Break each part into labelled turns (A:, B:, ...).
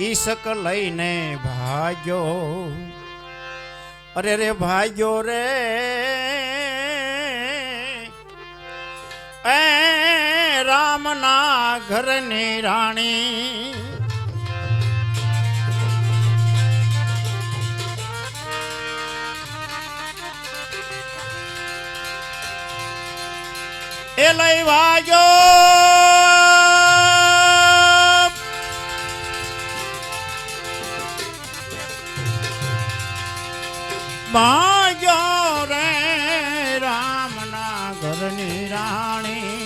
A: ઈશક લઈને ભાગ્યો, અરે રે ભાગ્યો રે એ રામના ઘરની રાણી. એ લઈ ભાગ્યો ભાગ્યો રે રામના ઘરની રાણી.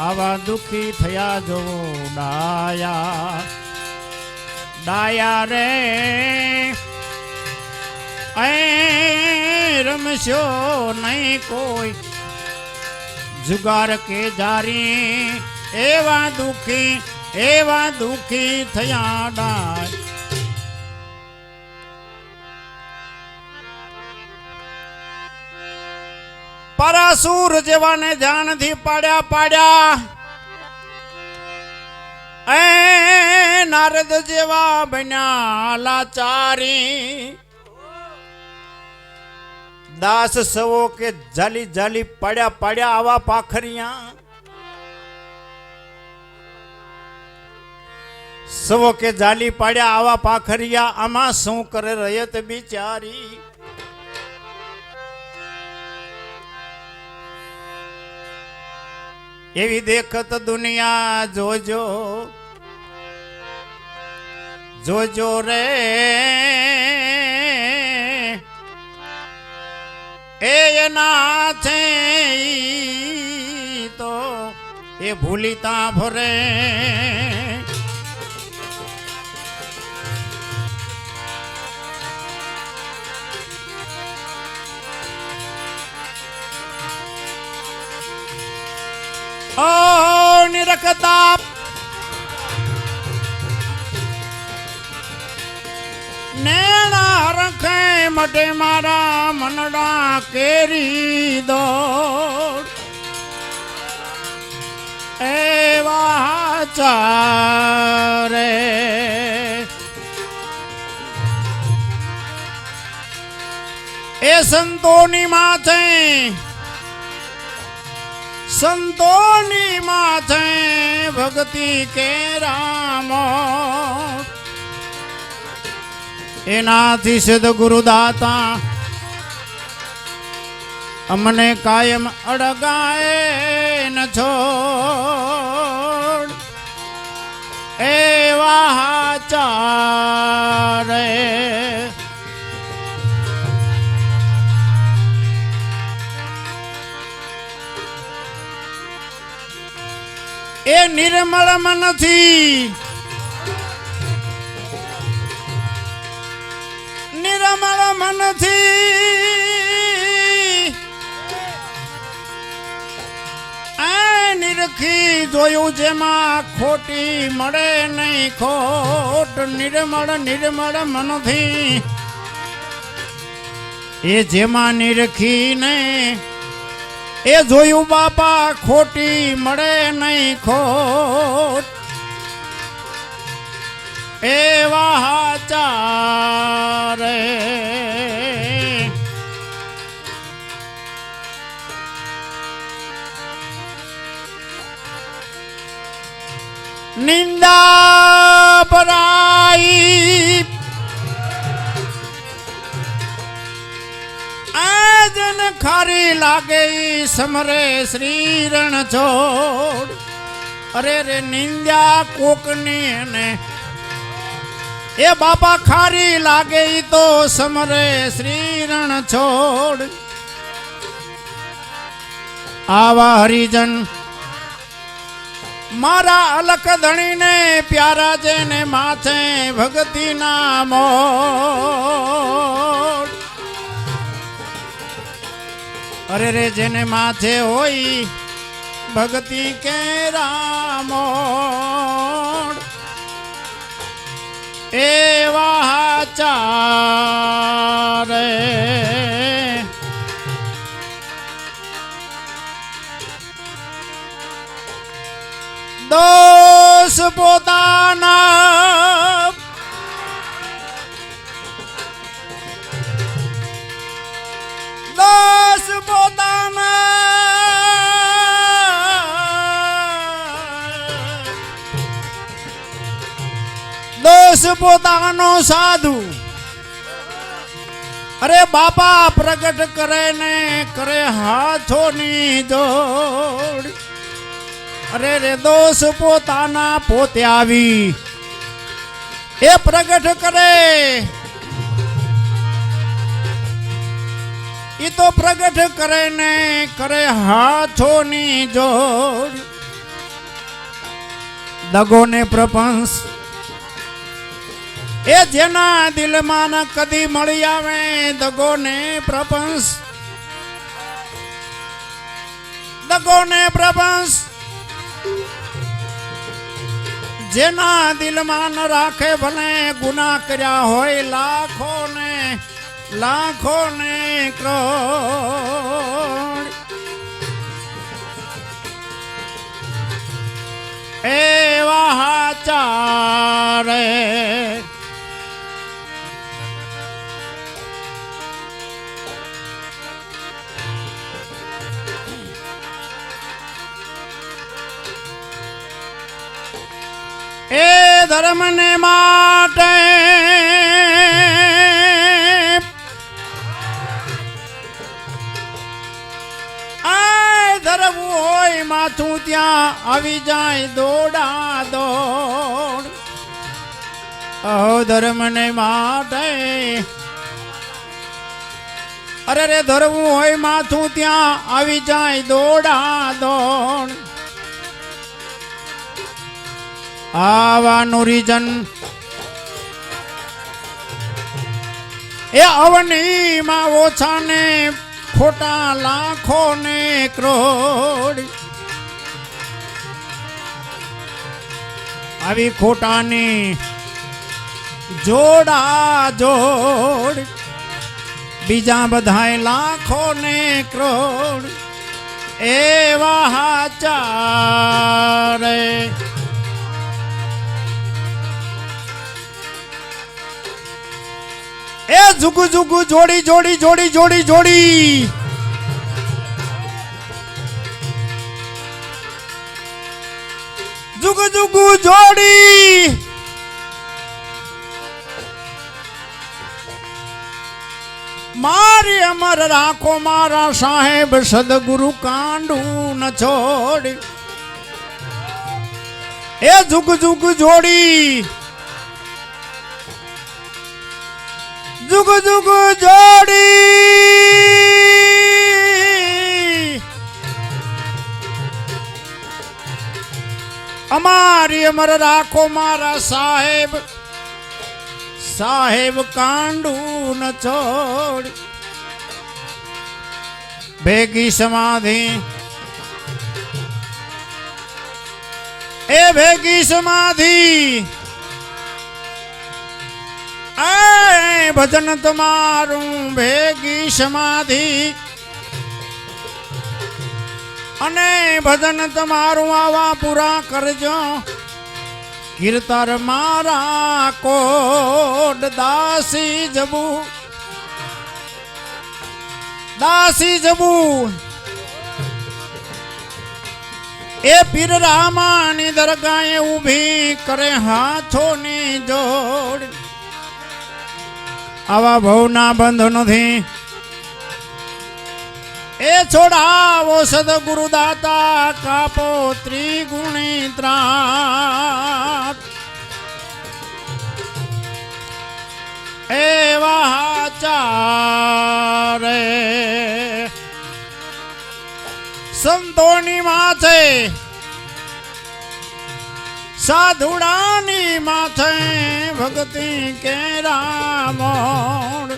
A: આવા દુખી થયા જો ડાયા ડાયા રે એ રમશો નહીં કોઈ જુગાર કે જારી. એવા દુખી થયા ડાય. પરાસુર જેવાને જાનથી પાડ્યા એ નારદ જેવા બન્યા લાચારી. દાસ સવો કે જાલી પાડ્યા આવા પાખરિયા. સવો કે જાલી પાડ્યા આવા પાખરિયા. આમાં શું કરે રયત બિચારી. એવી દેખત દુનિયા જોજો જોજો રે એના છે તો એ ભૂલીતા ભરે. ઓ નિરખતા નેણા રખે મટે મારા મનડા કેરી દોડ. એવા ચારે એ સંતોની માથે ભક્તિ કે રામ. એનાથી સદગુરુ દાતા અમને કાયમ અડગાય ન છોડ. એવા ચારે એ નિર્મળ મનથી નિરખી જોયું જેમાં ખોટી મળે નહીં ખોટ. નિર્મળ મનથી એ જેમાં નિરખી ને એ જોયું બાપા ખોટી મળે નહીં ખોટ. એવા ચારે નિંદા પરાઈ આજન ખારી લાગે સમરે શ્રી રણ છોડ. અરે રે નિંદ્યા કોકની ને એ બાપા ખારી લાગે તો સમરે શ્રી રણ છોડ. આવા હરિજન મારા અલખ ધણીને પ્યારા જેને માથે ભક્તિ ના મોડ. અરે રે જેને માથે હોય ભક્તિ કે રામોડ. એવા ચારે દોષ પોતાના દોષ પોતાનો સાધુ અરે બાપા પ્રગટ કરે ને કરે હાથોની જોડ અરે રે દોષ પોતાના પોતે આવી એ પ્રગટ કરે એ તો પ્રગટ કરે ને કરે હાથોની જોડ દગો ને પ્રપંચ એ જેના દિલમાં ન કદી મળી આવે દગો ને પ્રપંચ દગો ને પ્રપંચ જેના દિલમાં ન રાખે ભલે ગુનાહ કર્યા હોય લાખો ને કરોડ એવા હાચારે એ ધર્મ ને માટે ધરવું હોય માથું ત્યાં આવી જાય દોડા દોડ ધર્મ ને માટે અરે રે ધરવું હોય માથું ત્યાં આવી જાય દોડા દોડ આવાનું રીજન એ અવનીમાં ઓછા ને ખોટા લાખો ને કરોડ આવી ખોટાની જોડા જોડ બીજા બધાય લાખો ને કરોડ એવા હાચારે એ જુગુ જુગુ જોડી જોડી જોડી જોડી જોડી જુગુ જુગુ જોડી મારી અમર રાખો મારા સાહેબ સદગુરુ કાંડુ ન છોડ એ જુગ જુગ જોડી જુગ જુગ જોડી અમારી અમર રાખો મારા સાહેબ સાહેબ કાંડુ ન છોડ ભેગી સમાધિ એ ભેગી સમાધિ ભજન તમારું ભેગી સમાધિ અને ભજન તમારું આવા પૂરા કરજો કીર્તર મારા કોડ દાસી જબુ એ પીર રામાની દરગાહે ઊભી કરે હાથોની જોડ આવા ભવના બંધનોથી એ છોડાવો સદગુરુ દાતા કાપો ત્રિગુણી ત્રાટ એવા હાચારે સંતોની માથે સાધુડાની માથે ભક્તિ કેરા મોડ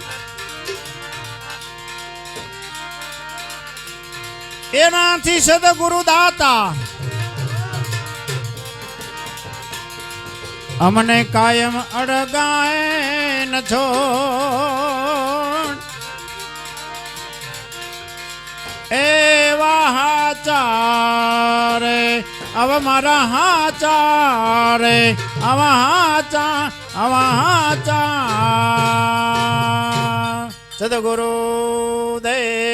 A: એનાથી સદગુરુ દાતા અમને કાયમ અડગાય ન છોડ એવા હાચારે આવા મારા હાચારે આવા હાચા સદગુરુ દેવ